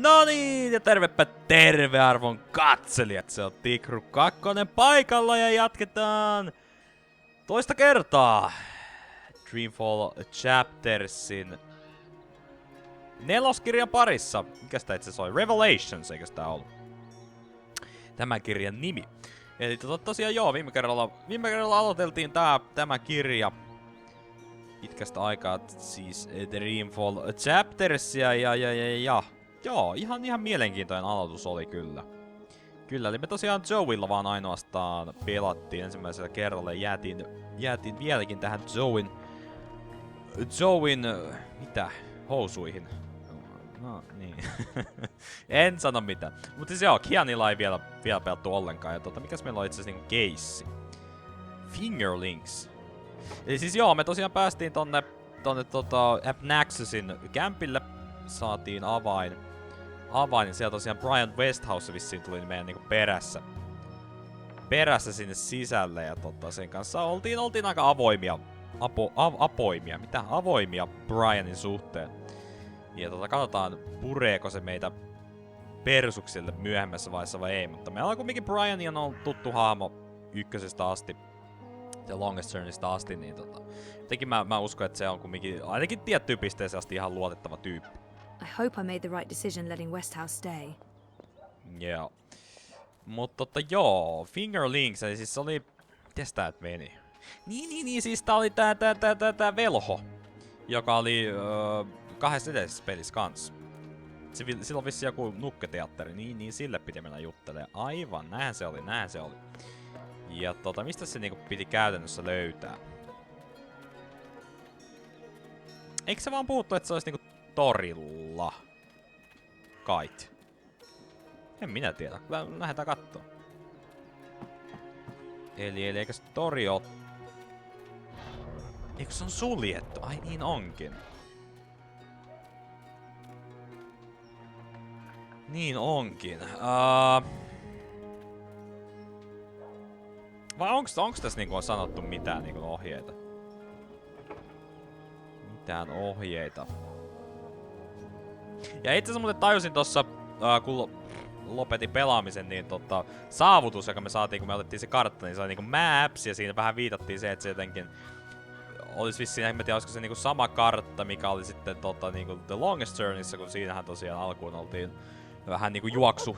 No niin, ja tervepä terve arvon katselijat. Se on Tikru 2 paikalla ja jatketaan toista kertaa Dreamfall Chaptersin neloskirjan parissa. Mikäs tää itse asiassa oli? Revelations, eikös tää ollut? Tämän kirjan nimi. Eli tosiaan joo, viime kerralla aloiteltiin tämä kirja. Pitkästä aikaa siis Dreamfall Chaptersia ja. Joo, ihan mielenkiintoinen aloitus oli kyllä. Kyllä, eli me tosiaan Joeylla vaan ainoastaan pelattiin ensimmäisellä kerralla ja jäätiin vieläkin tähän Joeyn mitä? Housuihin. No niin. En sano mitään. Mutta siis joo, Kianilla ei vielä pelattu ollenkaan. Ja mikäs meillä on itse asiassa niinku keissi? Fingerlinks. Eli siis joo, me tosiaan päästiin tonne Naxxusin kämpille. Saatiin avain. Ja siellä tosiaan Brian Westhouse vissiin tuli meidän niinku perässä sinne sisälle. Ja sen kanssa oltiin aika avoimia Brianin suhteen. Ja katsotaan, pureeko se meitä persuksille myöhemmässä vaiheessa vai ei. Mutta meillä on kumminkin Brian on tuttu hahmo ykkösestä asti. Ja Longest Journeysta asti, niin jotenkin mä uskon, että se on kumminkin ainakin tiettyyn pisteeseen asti ihan luotettava tyyppi. I hope I made the right decision letting Westhouse stay. Joo. Mutta joo, Fingerlinks, eli siis se oli... Mites tää meni? Niin, siis tää oli tää velho. Joka oli kahdessa edellisessä pelissä kans. Sillä on vissiin joku nukketeatteri, niin sille piti mennä juttelemaan. Aivan, näinhän se oli. Ja mistä se niinku piti käytännössä löytää? Eikö se vaan puhuttu, että se olisi niinku torilla? Kait. En minä tiedä. Lähdetään kattoo. Eli eikö se tori oo... Eikö se on suljettu? Ai niin onkin. Niin onkin. Vai onks tässä niinku on sanottu mitään niinku ohjeita? Mitään ohjeita. Ja itse asiassa muuten tajusin tossa, kun lopetin pelaamisen, niin saavutus, joka me saatiin, kun me otettiin se kartta, niin se oli niinku maps, ja siinä vähän viitattiin se, että se jotenkin olisi vissiin, en tiedä, olisiko se niinku sama kartta, mikä oli sitten niinku The Longest Journeyssä, kun siinähän tosiaan alkuun oltiin vähän niinku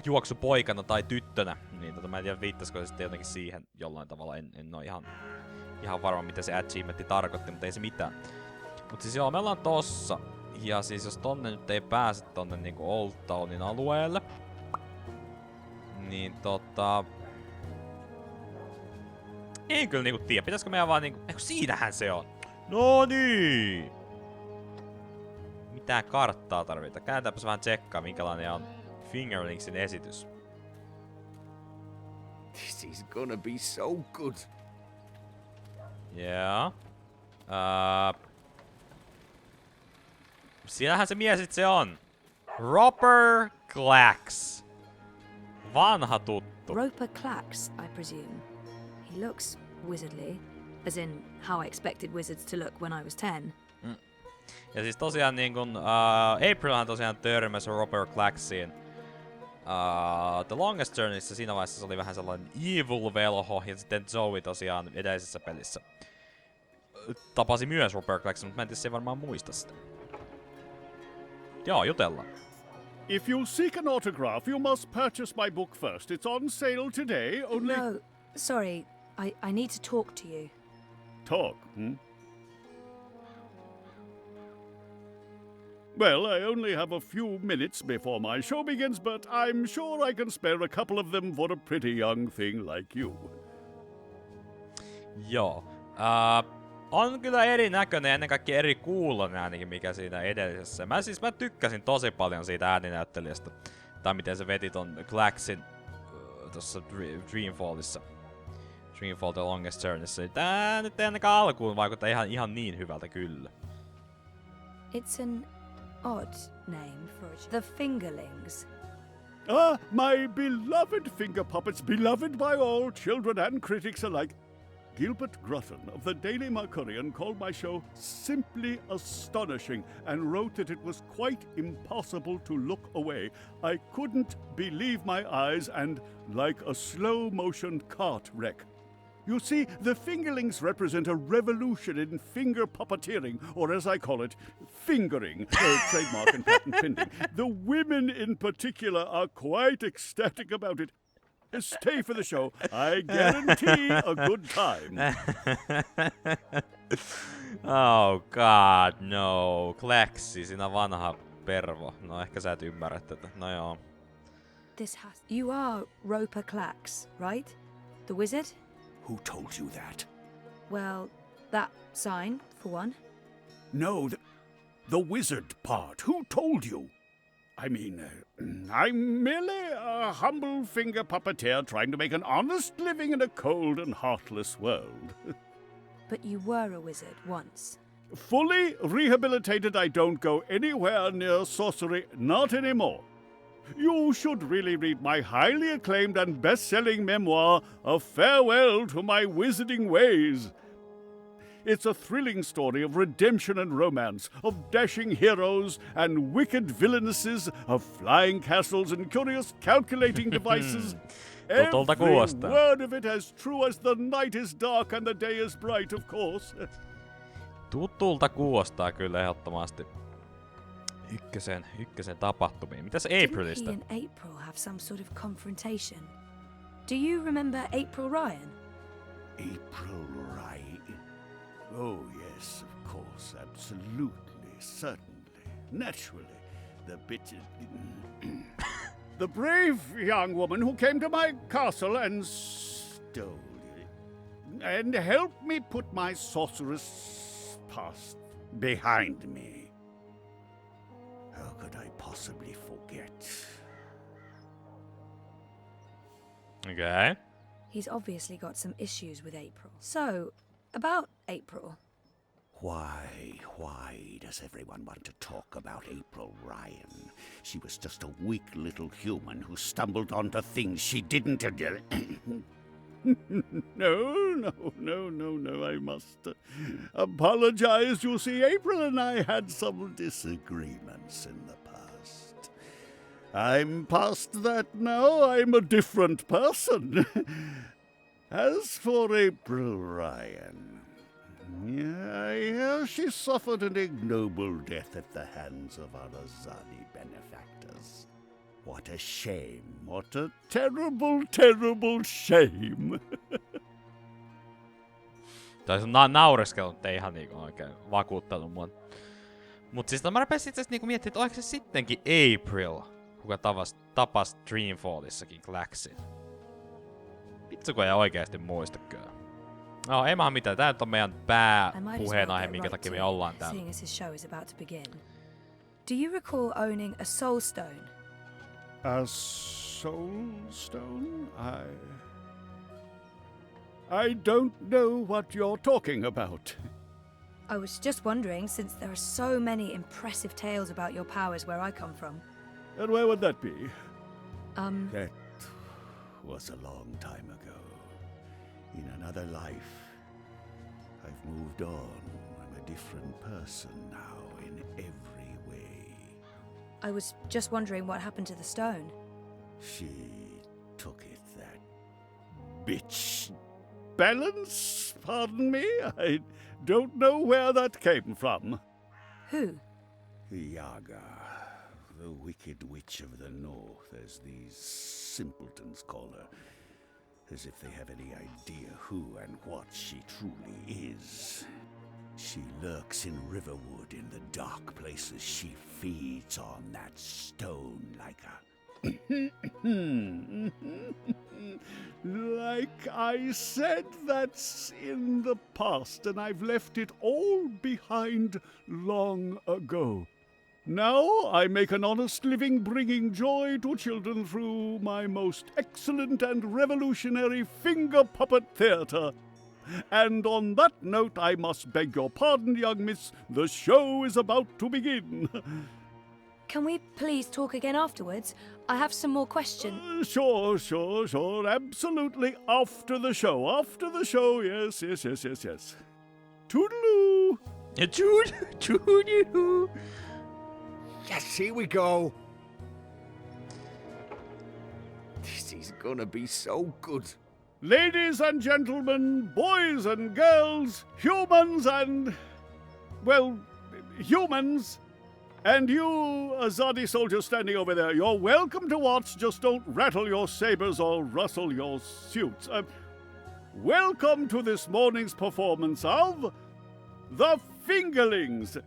juoksupoikana tai tyttönä, niin mä en tiedä viittasiko se sitten jotenkin siihen jollain tavalla, en oo ihan varma mitä se achievementti tarkoitti, mutta ei se mitään. Mut siis joo, me ollaan tossa, ja siis jos tonne nyt ei pääse tonne niinku Old Townin alueelle, niin en kyllä niinku tiedä, pitäisikö meidän vaan niinku, eiku siinähän se on! No niin! Mitään karttaa tarvitaan, kääntäpäs vähän tsekkaa minkälainen on Fingerlinksin esitys. This is gonna be so good. Yeah. Siinähän se mies se on. Roper Clax. Vanha tuttu. Roper Clax, I presume. He looks wizardly, as in how I expected wizards to look when I was 10. Ja siis tosiaan niin kun Aprilhan tosiaan törmäsi Roper Claxiin The Longest Journeyssä, siinä vaiheessa se oli vähän sellainen evil velho, ja sitten Zoe tosiaan edellisessä pelissä tapasi myös Roper Claxin, mutta mä en tiedä, se ei varmaan muista sitä. Joo, jutellaan. If you'll seek an autograph, you must purchase my book first. It's on sale today, only... No, sorry. I need to talk to you. Talk, hmm? Well, I only have a few minutes before my show begins, but I'm sure I can spare a couple of them for a pretty young thing like you. Joo. On kyllä erinäköinen ja ennen kaikkea eri kuulonen ainakin, mikä siinä edellisessä. Mä tykkäsin tosi paljon siitä ääninäyttelijästä. Tai miten se veti ton Claxin tossa Dreamfallissa. Dreamfall The Longest Journeyssä. Tää nyt ei ainakaan alkuun vaikuta ihan niin hyvältä kyllä. It's an odd name for the Fingerlings. My beloved finger puppets, beloved by all children and critics alike. Gilbert Grutton of the Daily Mercurian called my show simply astonishing and wrote that it was quite impossible to look away. I couldn't believe my eyes and like a slow-motion cart wreck. You see, the fingerlings represent a revolution in finger puppeteering, or as I call it, fingering, trademark and patent pending. The women in particular are quite ecstatic about it. Stay for the show. I guarantee a good time. Oh god, no. Kleksi, sinä vanha pervo. No ehkä sä et ymmärrä tätä. No joo. You are Roper Clax, right? The wizard? Who told you that? Well, that sign, for one. No, the wizard part. Who told you? I mean, I'm merely a humble finger puppeteer trying to make an honest living in a cold and heartless world. But you were a wizard once. Fully rehabilitated, I don't go anywhere near sorcery, not anymore. You should really read my highly acclaimed and best-selling memoir, A Farewell to My Wizarding Ways. It's a thrilling story of redemption and romance, of dashing heroes and wicked villainesses, of flying castles and curious calculating devices. Tutulta Every kuulostaa. word of it as true as the night is dark and the day is bright, of course. Tutulta kuulostaa kyllä ehdottomasti. Ykkösen tapahtumiin. Mitäs Aprilista? Didn't he and April have some sort of confrontation? Do you remember April Ryan? April Ryan? Oh, yes, of course, absolutely, certainly, naturally. The bitch... the brave young woman who came to my castle and stole it. And helped me put my sorceress past behind me. How could I possibly forget? Okay. He's obviously got some issues with April. So, about April. Why does everyone want to talk about April Ryan? She was just a weak little human who stumbled onto things she didn't... No, I must apologize. You see, April and I had some disagreements in the past. I'm past that now. I'm a different person. As for April Ryan, I hear she suffered an ignoble death at the hands of our Azadi benefactors. What a shame. What a terrible, terrible shame. Tai se naureskellut, ei ihan niinku oikein vakuuttanut mua. Mut siis mä rupesin itse asiassa niinku miettimään, että oliko se sittenkin April, kuka tapas Dreamfallissakin Claxin. Vitsi kun ei oikeesti muista kyllä. No ei maahan mitään, tää nyt on meidän pääpuheenaihe, minkä takia me ollaan täällä. Seeing as his show is about to begin. Do you recall owning a soul stone? A soul stone? I don't know what you're talking about. I was just wondering, since there are so many impressive tales about your powers where I come from. And where would that be? That was a long time ago. In another life, I've moved on. I'm a different person now in every way. I was just wondering what happened to the stone. She took it, that Bitch. Balance? Pardon me? I don't know where that came from. Who? Yaga, the wicked witch of the north, as these simpletons call her, as if they have any idea who and what she truly is. She lurks in Riverwood in the dark places. She feeds on that stone like a... Like I said, that's in the past, and I've left it all behind long ago. Now I make an honest living bringing joy to children through my most excellent and revolutionary finger puppet theatre. And on that note, I must beg your pardon, young miss. The show is about to begin. Can we please talk again afterwards? I have some more questions. Sure. Absolutely. After the show. Yes. Toodaloo. Choo-choo. Yes, here we go. This is gonna be so good. Ladies and gentlemen, boys and girls, humans and... well, humans. And you, Azadi soldier standing over there, you're welcome to watch, just don't rattle your sabers or rustle your suits. Welcome to this morning's performance of The Fingerlings.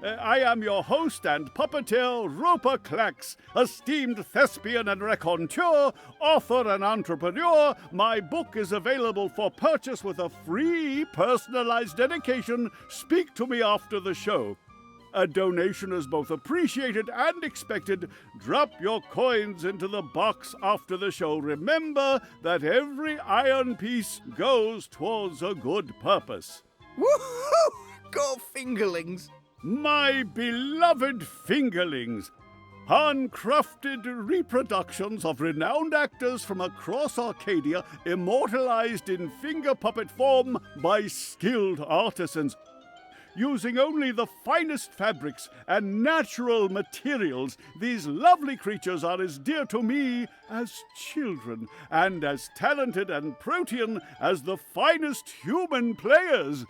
I am your host and puppeteer, Roper Clax, esteemed thespian and raconteur, author and entrepreneur. My book is available for purchase with a free personalized dedication. Speak to me after the show. A donation is both appreciated and expected. Drop your coins into the box after the show. Remember that every iron piece goes towards a good purpose. Woohoo! Go Fingerlings! My beloved Fingerlings, handcrafted reproductions of renowned actors from across Arcadia, immortalized in finger puppet form by skilled artisans. Using only the finest fabrics and natural materials, these lovely creatures are as dear to me as children, and as talented and protean as the finest human players.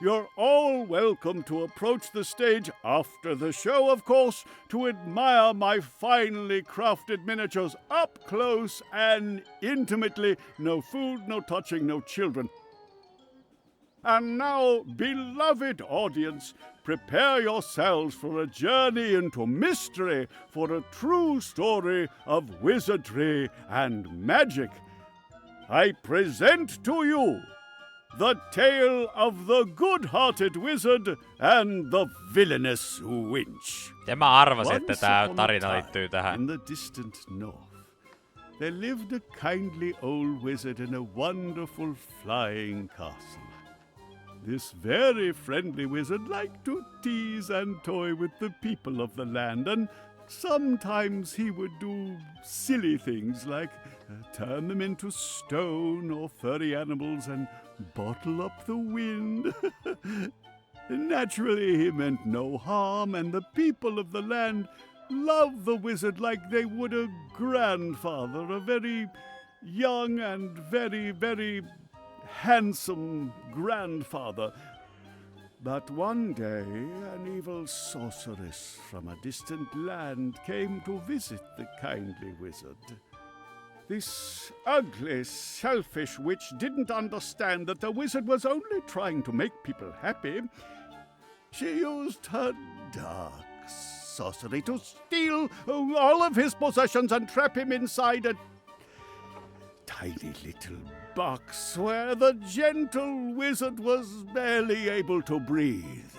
You're all welcome to approach the stage after the show, of course, to admire my finely crafted miniatures up close and intimately. No food, no touching, no children. And now, beloved audience, prepare yourselves for a journey into mystery, for a true story of wizardry and magic. I present to you the tale of the good-hearted wizard and the villainous winch. Ja mä arvasin, että Once tää upon a tarina time, liittyy tähän. in the distant north, there lived a kindly old wizard in a wonderful flying castle. This very friendly wizard liked to tease and toy with the people of the land, and sometimes he would do silly things like turn them into stone or furry animals and bottle up the wind. Naturally, he meant no harm, and the people of the land loved the wizard like they would a grandfather, a very young and very, very handsome grandfather. But one day, an evil sorceress from a distant land came to visit the kindly wizard. This ugly, selfish witch didn't understand that the wizard was only trying to make people happy. She used her dark sorcery to steal all of his possessions and trap him inside a tiny little box where the gentle wizard was barely able to breathe.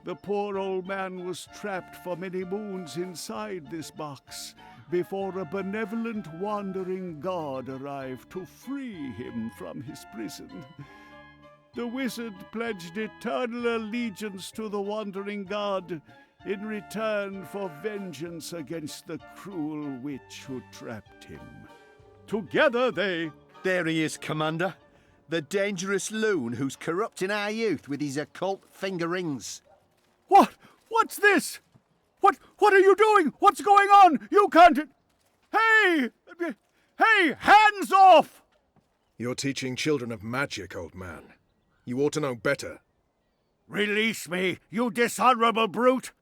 The poor old man was trapped for many moons inside this box before a benevolent wandering god arrived to free him from his prison. The wizard pledged eternal allegiance to the wandering god in return for vengeance against the cruel witch who trapped him. Together they... There he is, Commander. The dangerous loon who's corrupting our youth with his occult finger rings. What? What's this? What are you doing? What's going on? You can't... Hey! Hey! Hands off! You're teaching children of magic, old man. You ought to know better. Release me, you dishonorable brute!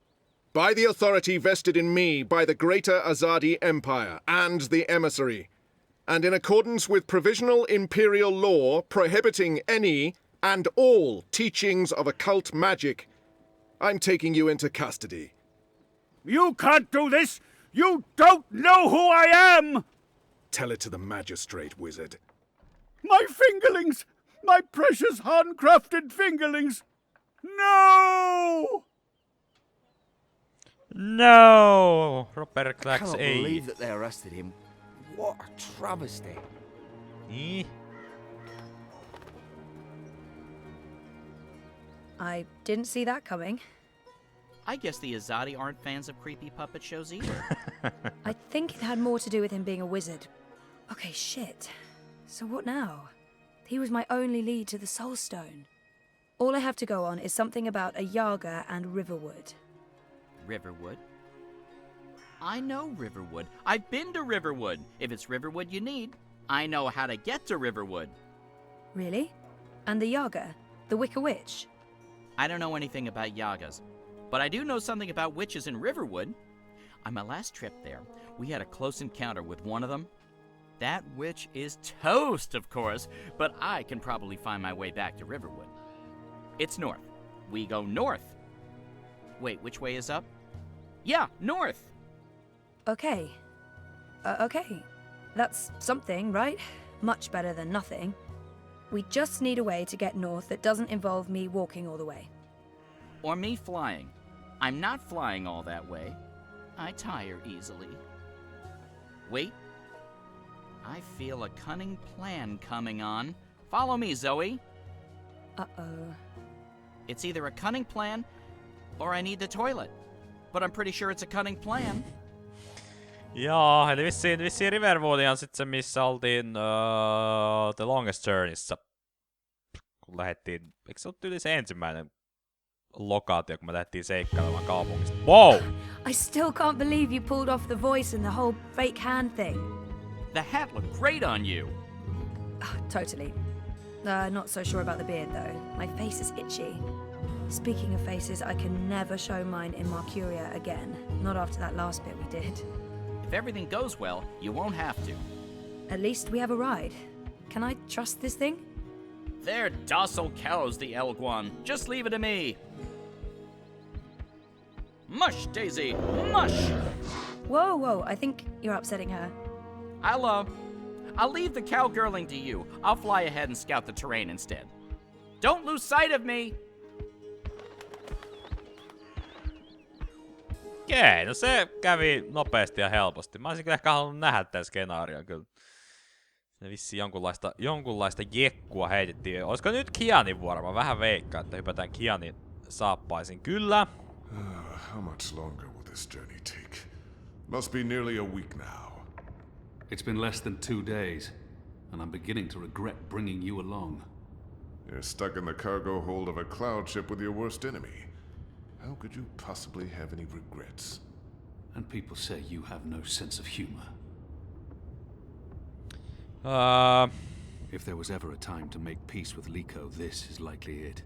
By the authority vested in me by the Greater Azadi Empire and the Emissary, and in accordance with provisional imperial law prohibiting any and all teachings of occult magic, I'm taking you into custody. You can't do this! You don't know who I am! Tell it to the magistrate, wizard. My fingerlings! My precious handcrafted fingerlings! No! No! Robert Clax Can't ei. believe that they arrested him. What a travesty. Niin. I didn't see that coming. I guess the Azadi aren't fans of creepy puppet shows either. I think it had more to do with him being a wizard. Okay, shit. So what now? He was my only lead to the Soul Stone. All I have to go on is something about a Yaga and Riverwood. Riverwood? I know Riverwood. I've been to Riverwood. If it's Riverwood you need, I know how to get to Riverwood. Really? And the Yaga? The Wicker Witch? I don't know anything about Yagas, but I do know something about witches in Riverwood. On my last trip there, we had a close encounter with one of them. That witch is toast, of course, but I can probably find my way back to Riverwood. It's north. We go north. Wait, which way is up? Yeah, north. Okay. Okay. That's something, right? Much better than nothing. We just need a way to get north that doesn't involve me walking all the way. Or me flying. I'm not flying all that way. I tire easily. Wait. I feel a cunning plan coming on. Follow me, Zoe. Uh-oh. It's either a cunning plan, or I need the toilet. But I'm pretty sure it's a cunning plan. Joo, eli vissiin Riverwood on sit se, missä oltiin The Longest Journeyssä. Kun lähdettiin, eikö se ollut yli se ensimmäinen lokaatio, kun me lähdettiin seikkailemaan kaupungista? Wow! I still can't believe you pulled off the voice and the whole fake hand thing. The hat looked great on you. Totally. Not so sure about the beard, though. My face is itchy. Speaking of faces, I can never show mine in Mercuria again. Not after that last bit we did. If everything goes well, you won't have to. At least we have a ride. Can I trust this thing? They're docile cows, the Elguan. Just leave it to me. Mush, Daisy, mush! Whoa, I think you're upsetting her. I'll leave the cowgirling to you. I'll fly ahead and scout the terrain instead. Don't lose sight of me! Okei, no se kävi nopeasti ja helposti. Mä olisin kyllä ehkä halunnut nähdä tämän skenaarion kyllä. Se vissiin jonkunlaista jekkua heitettiin. Olisiko nyt Kianin vuoro? Mä vähän veikkaan, että hypätään Kianin saappaisin. Kyllä. How much longer will this journey take? Must be nearly a week now. It's been less than 2 days, and I'm beginning to regret bringing you along. You're stuck in the cargo hold of a cloud ship with your worst enemy. How could you possibly have any regrets? And people say you have no sense of humor. If there was ever a time to make peace with Liko, this is likely it.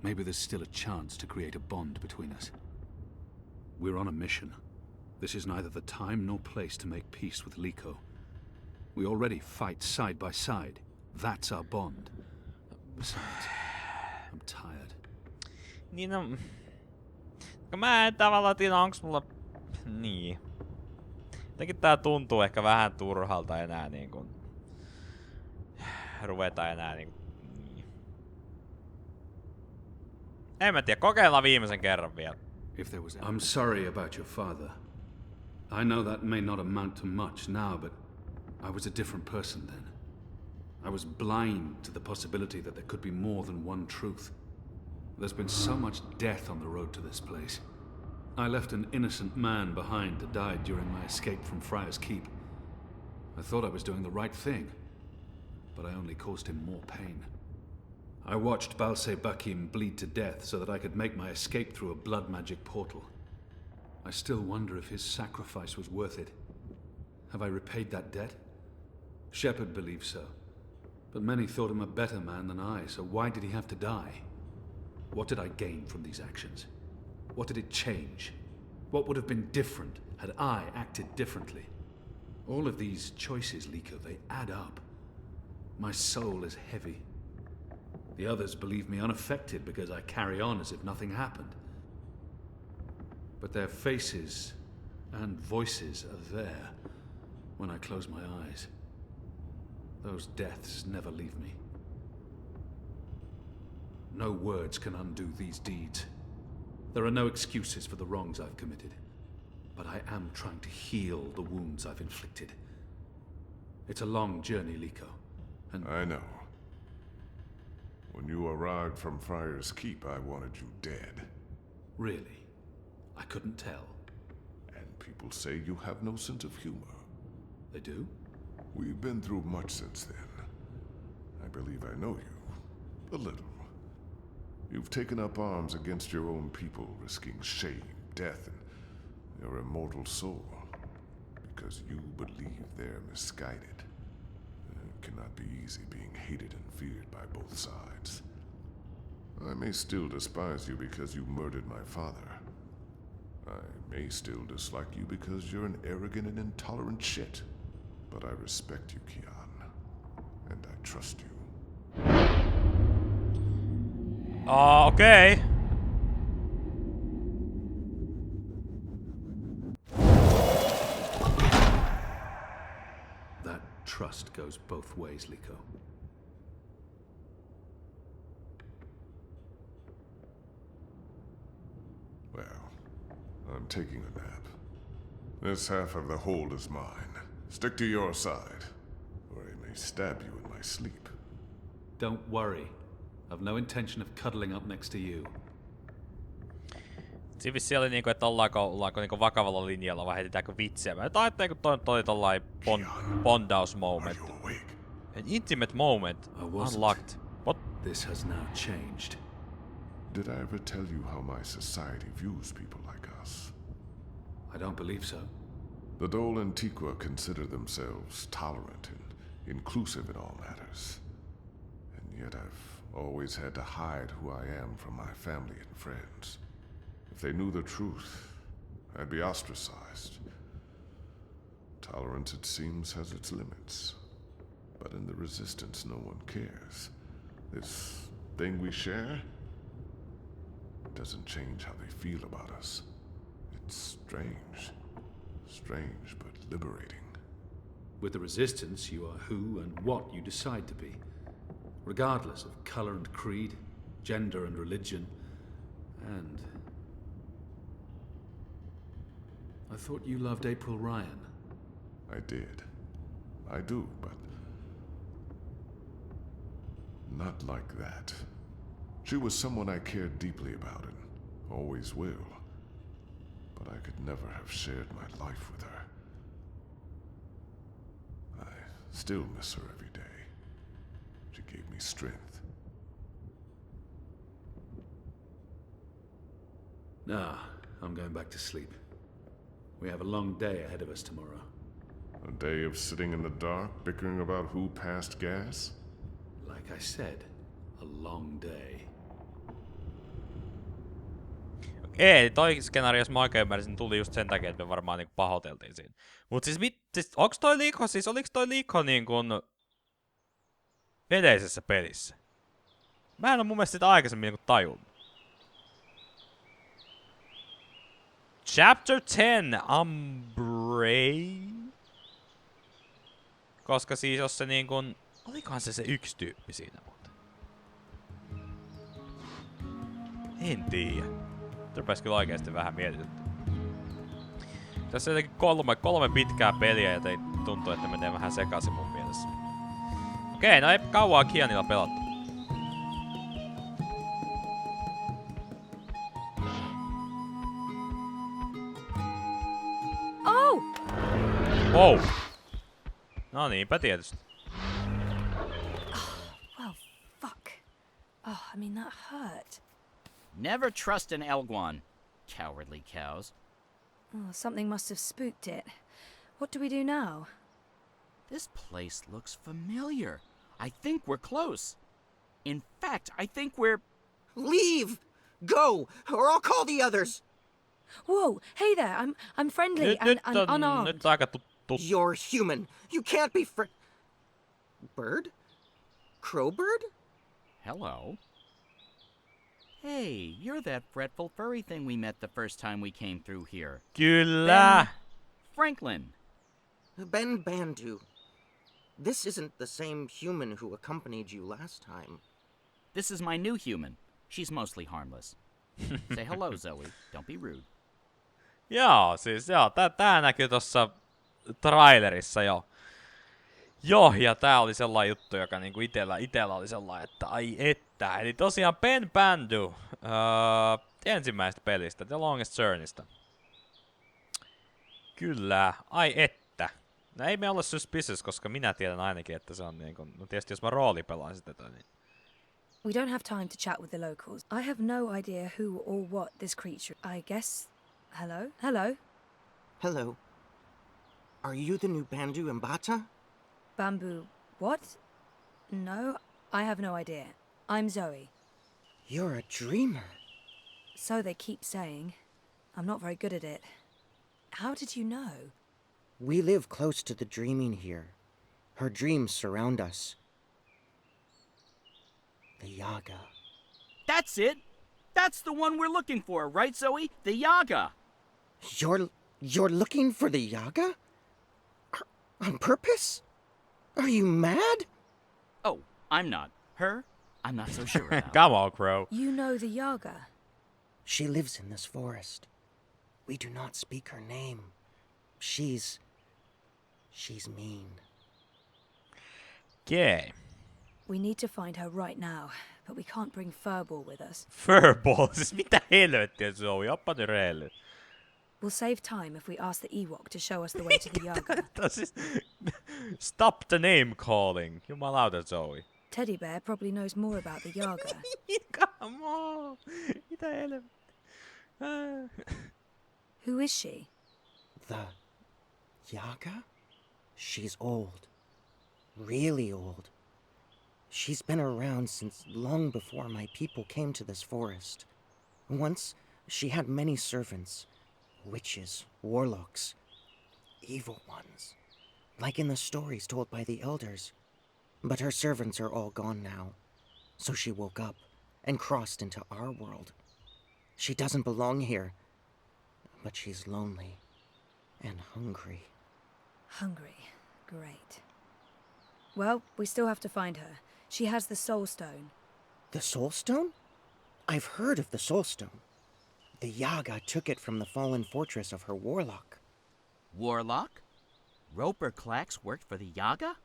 Maybe there's still a chance to create a bond between us. We're on a mission. This is neither the time nor place to make peace with Liko. We already fight side by side. That's our bond. Besides, I'm tired. Niin no... Mä en tavallaan tiedä, onks mulla... Niin. Jotenkin tää tuntuu ehkä vähän turhalta enää niinkun... Ruveta enää niinkun... Niin. En mä tiedä, kokeillaan viimeisen kerran vielä. If there was... I'm sorry about your father. I know that may not amount to much now, but I was a different person then. I was blind to the possibility that there could be more than one truth. There's been so much death on the road to this place. I left an innocent man behind to die during my escape from Friar's Keep. I thought I was doing the right thing, but I only caused him more pain. I watched Balse Bakim bleed to death so that I could make my escape through a blood magic portal. I still wonder if his sacrifice was worth it. Have I repaid that debt? Shepard believes so, but many thought him a better man than I, so why did he have to die? What did I gain from these actions? What did it change? What would have been different had I acted differently? All of these choices, Liko, they add up. My soul is heavy. The others believe me unaffected because I carry on as if nothing happened. But their faces and voices are there when I close my eyes. Those deaths never leave me. No words can undo these deeds. There are no excuses for the wrongs I've committed. But I am trying to heal the wounds I've inflicted. It's a long journey, Liko, and... I know. When you arrived from Friar's Keep, I wanted you dead. Really? I couldn't tell. And people say you have no sense of humor. They do? We've been through much since then. I believe I know you. A little. You've taken up arms against your own people, risking shame, death, and your immortal soul. Because you believe they're misguided. It cannot be easy being hated and feared by both sides. I may still despise you because you murdered my father. I may still dislike you because you're an arrogant and intolerant shit. But I respect you, Kian. And I trust you. Okei. That trust goes both ways, Liko. Well, I'm taking a nap. This half of the hold is mine. Stick to your side, or I may stab you in my sleep. Don't worry. I've no intention of cuddling up next to you. Siinä vissi oli niinku, että ollaanko niinku vakavalla linjalla vai heitetäänkö vitsiä. Mä nyt ajattelin, kun toi oli tollain bondaus moment. An intimate moment. Unlocked. What? This has now changed. Did I ever tell you how my society views people like us? I don't believe so. The Dole and Tiqua consider themselves tolerant and inclusive in all matters. And yet I've always had to hide who I am from my family and friends. If they knew the truth, I'd be ostracized. Tolerance, it seems, has its limits. But in the Resistance, no one cares. This thing we share doesn't change how they feel about us. It's strange. Strange, but liberating. With the Resistance, you are who and what you decide to be. Regardless of color and creed, gender and religion, and... I thought you loved April Ryan. I did. I do, but... not like that. She was someone I cared deeply about and always will. But I could never have shared my life with her. I still miss her every day. She gave me strength. Nah, I'm going back to sleep. We have a long day ahead of us tomorrow. A day of sitting in the dark, bickering about who passed gas? Like I said, a long day. Ei, toi skenaario, jos mä oikein ymmärsin, tuli just sen takia, että me varmaan niinku pahoiteltiin siinä. Mut siis onks toi Liko, siis oliks toi Liko niinkun edellisessä pelissä? Mä en oo mun mielestä sitä aikaisemmin niinku tajunnut. Chapter 10, Umbrella? Koska siis jos se niinkun... Olikohan se yksi tyyppi siinä muuten? En tiedä. Rupes kyllä oikeesti vähän mietityttää. Tässä on jotenkin kolme pitkää peliä, joten tuntuu, että menee vähän sekaisin mun mielessä. Okei, no ei kauaa Kianilla pelattu. Oh! Wow! No niinpä tietysti. Well, fuck. Oh, I mean, that hurt. Never trust an Elguan, cowardly cows. Oh, something must have spooked it. What do we do now? This place looks familiar. I think we're close. In fact, I think we're... Leave! Go, or I'll call the others! Whoa, hey there, I'm friendly and unarmed. Nyt aika You're human. You can't be Bird? Crowbird? Hello. Hey, you're that fretful furry thing we met the first time we came through here. Kyllä! Franklin. Ben Bandu. This isn't the same human who accompanied you last time. This is my new human. She's mostly harmless. Say hello, Zoe. Don't be rude. Joo, siis joo, tää näkyy tossa trailerissa jo. Joo, ja tää oli sellainen juttu, joka niinku itellä oli sellainen, että ai että. Eli tosiaan Ben Bandu. ensimmäisestä pelistä, The Longest Journeysta. Kyllä, ai että. No ei me olla suspicious, koska minä tiedän ainakin, että se on niinku... No tietysti jos mä roolipelaan sitä, niin... We don't have time to chat with the locals. I have no idea who or what this creature... I guess... Hello? Hello? Hello. Are you the new Bandu Mbata? Bamboo... What? No, I have no idea. I'm Zoe. You're a dreamer. So they keep saying. I'm not very good at it. How did you know? We live close to the dreaming here. Her dreams surround us. The Yaga. That's it! That's the one we're looking for, right, Zoe? The Yaga! You're looking for the Yaga? On purpose? Are you mad? Oh, I'm not. Her? I'm not so sure about. Come on, Crow. You know the Yaga? She lives in this forest. We do not speak her name. She's mean. Okay. We need to find her right now, but we can't bring Furball with us. Furball? Siis mitä helvettiä se on? Oppa nyt reelle. We'll save time if we ask the Ewok to show us the way to the Yaga. Siis... Stop the name calling. Jumalauta, Zoe. Teddy Bear probably knows more about the Yaga. Come on. Mitä helvettiä? Who is she? The Yaga? She's old. Really old. She's been around since long before my people came to this forest. Once, she had many servants. Witches, warlocks, evil ones. Like in the stories told by the elders. But her servants are all gone now. So she woke up and crossed into our world. She doesn't belong here. But she's lonely and hungry. Hungry. Great. Well, we still have to find her. She has the Soul Stone. The Soul Stone? I've heard of the Soul Stone. The Yaga took it from the fallen fortress of her warlock. Warlock? Roper Clax worked for the Yaga?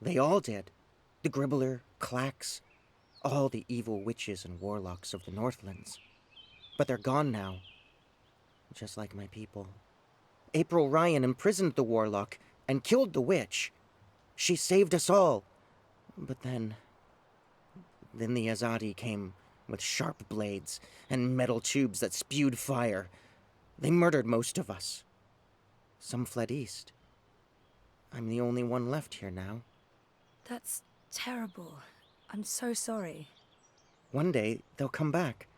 They all did. The Gribbler, Clax, all the evil witches and warlocks of the Northlands. But they're gone now. Just like my people. April Ryan imprisoned the warlock and killed the witch. She saved us all. But then the Azadi came with sharp blades and metal tubes that spewed fire. They murdered most of us. Some fled east. I'm the only one left here now. That's terrible. I'm so sorry. One day, they'll come back.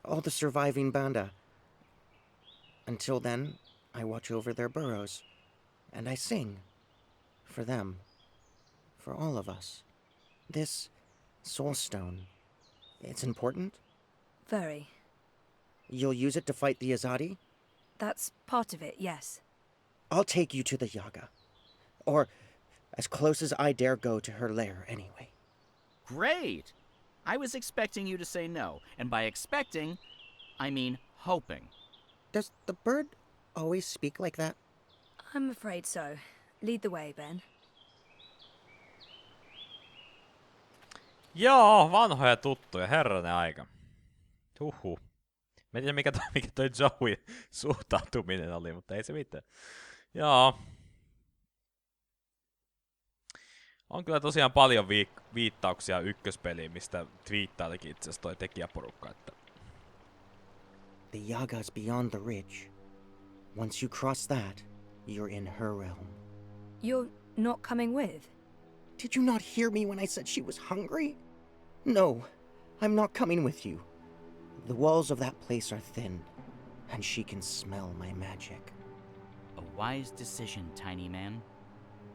All the surviving Banda. Until then, I watch over their burrows. And I sing. For them. For all of us. This Soul Stone. It's important? Very. You'll use it to fight the Azadi? That's part of it, yes. I'll take you to the Yaga. Or as close as I dare go to her lair, anyway. Great! I was expecting you to say no, and by expecting, I mean hoping. Does the bird always speak like that? I'm afraid so. Lead the way, Ben. Joo, vanhoja tuttuja, herranen aika. Huhhuh. Mä en tiedä mikä toi Joey suhtautuminen oli, mutta ei se mitään. Joo. On kyllä tosiaan paljon viittauksia ykköspeliin, mistä twiittailikin itse asiassa toi tekijäporukka. Että... The Yaga's beyond the ridge. Once you cross that, you're in her realm. You're not coming with? Did you not hear me when I said she was hungry? No, I'm not coming with you. The walls of that place are thin, and she can smell my magic. A wise decision, tiny man.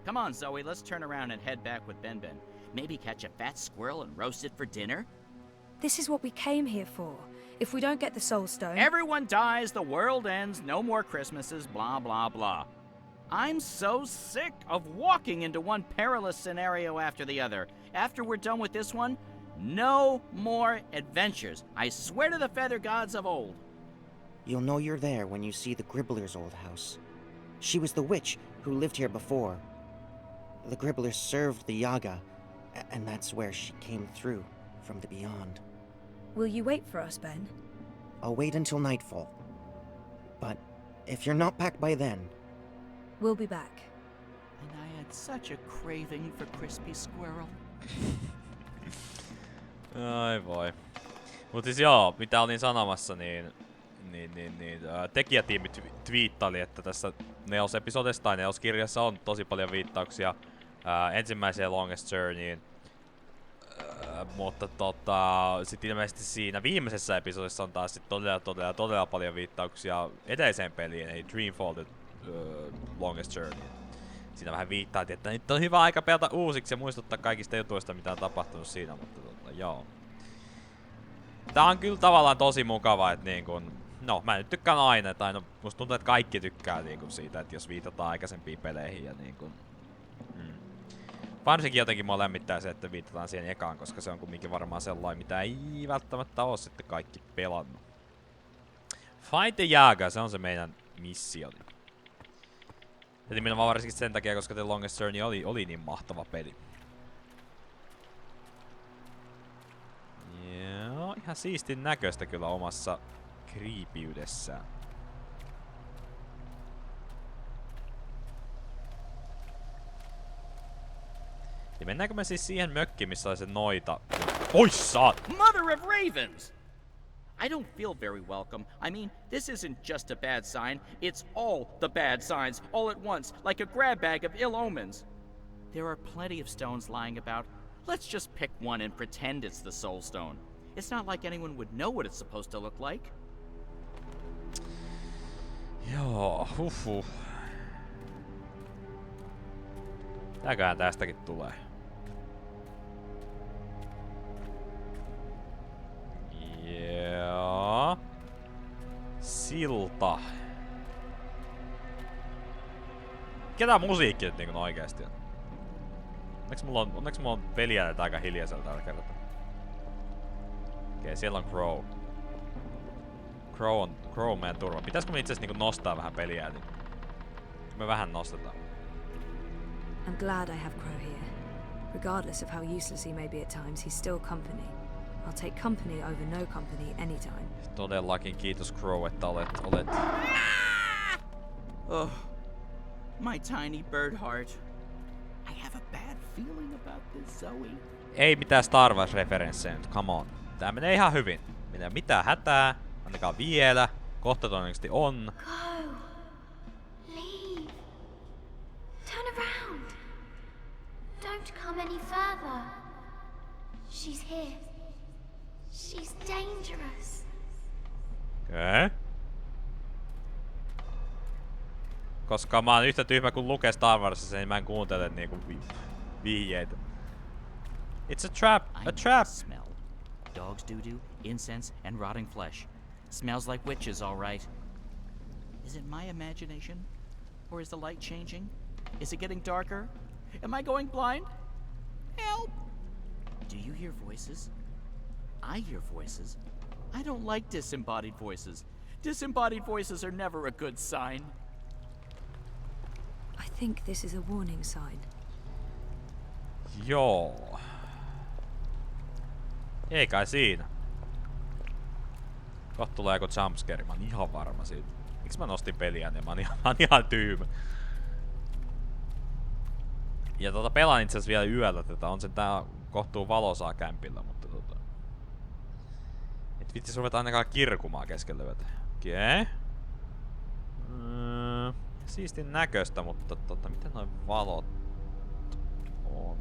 Come on, Zoe, let's turn around and head back with Ben. Maybe catch a fat squirrel and roast it for dinner? This is what we came here for. If we don't get the Soul Stone... Everyone dies, the world ends, no more Christmases, blah, blah, blah. I'm so sick of walking into one perilous scenario after the other. After we're done with this one, no more adventures. I swear to the feather gods of old. You'll know you're there when you see the Gribbler's old house. She was the witch who lived here before. The Gribblers served the Yaga, and that's where she came through, from the beyond. Will you wait for us, Ben? I'll wait until nightfall. But if you're not back by then... We'll be back. And I had such a craving for crispy squirrel. Ai voi. Mut siis joo, mitä olin sanomassa, tekijätiimi twiittaili, että tässä nelosepisodessa tai neloskirjassa on tosi paljon viittauksia ensimmäiseen Longest Journeyin. Mutta sit ilmeisesti siinä viimeisessä episodissa on taas sit todella paljon viittauksia edelliseen peliin, eli Dreamfall Longest Journey. Siinä vähän viittailtiin, että nyt on hyvä aika pelata uusiksi ja muistuttaa kaikista jutuista, mitä on tapahtunut siinä, mutta joo. Tää on kyllä tavallaan tosi mukava, että niin kun, no mä nyt tykkään aina, tai no musta tuntuu, että kaikki tykkää niin kun siitä, että jos viitataan aikaisempiin peleihin ja niin kun, varsinkin jotenkin mua lämmittää se, että viitataan siihen ekaan, koska se on kumminkin varmaan sellainen, mitä ei välttämättä oo sitten kaikki pelannut. Fight the Jaga, se on se meidän missioni. Ja nimenomaan varsinkin sen takia, koska The Longest Journey oli niin mahtava peli. Joo, ihan siistin näköistä kyllä omassa kriipiydessään. Ja mennäänkö me siis siihen mökkiin, missä oli se noita? Oi saat! Mother of ravens! I don't feel very welcome. I mean, this isn't just a bad sign. It's all the bad signs, all at once, like a grab bag of ill omens. There are plenty of stones lying about. Let's just pick one and pretend it's the soul stone. It's not like anyone would know what it's supposed to look like. Joo, Tämäköhän tästäkin tulee. Joo. Silta. Ketä musiikki nyt niinku oikeesti on? Onneksi mulla on peliä aika hiljaisella tällä kertaa. Okei, siellä on Crow. Crow on meidän turva. Pitäisikö me itse asiassa niinku nostaa vähän peliä? Niin me vähän nostetaan. I'm glad I have Crow here. Regardless of how useless he may be at times, he's still company. I'll take company over no company anytime. Todellakin kiitos Crow, että olet... Oh, my tiny bird heart. I have a bad feeling about this, Zoe. Ei mitään Star Wars-referenssejä nyt, come on. Tää menee ihan hyvin. Ei mitään hätää, ainakaan vielä. Kohta todennäköisesti on. Go. Leave. Turn around. Don't come any further. She's here. She's dangerous. Okei. Koska mä oon yhtä tyhmä kuin lukee Star Warsissa, niin mä en kuuntele niinku vihjeitä. It's a trap! A trap! Smell. Dog's doo-doo, incense, and rotting flesh. Smells like witches, all right. Is it my imagination? Or is the light changing? Is it getting darker? Am I going blind? Help! Do you hear voices? I hear voices. I don't like disembodied voices. Disembodied voices are never a good sign. I think this is a warning sign. Joo. Ei kai siinä. Kohta tulee joku jumpscare, mä oon ihan varma siitä. Miksi mä nostin peliä, niin mä oon ihan tyymä. Ja pelaan itse asiassa vielä yöllä tätä, on sen tää kohtuu valosaa kämpillä, mutta et vitsi ruveta ainakaan kirkumaan keskellä yötä. Okei. Siistin näköistä, mutta miten noin valot on?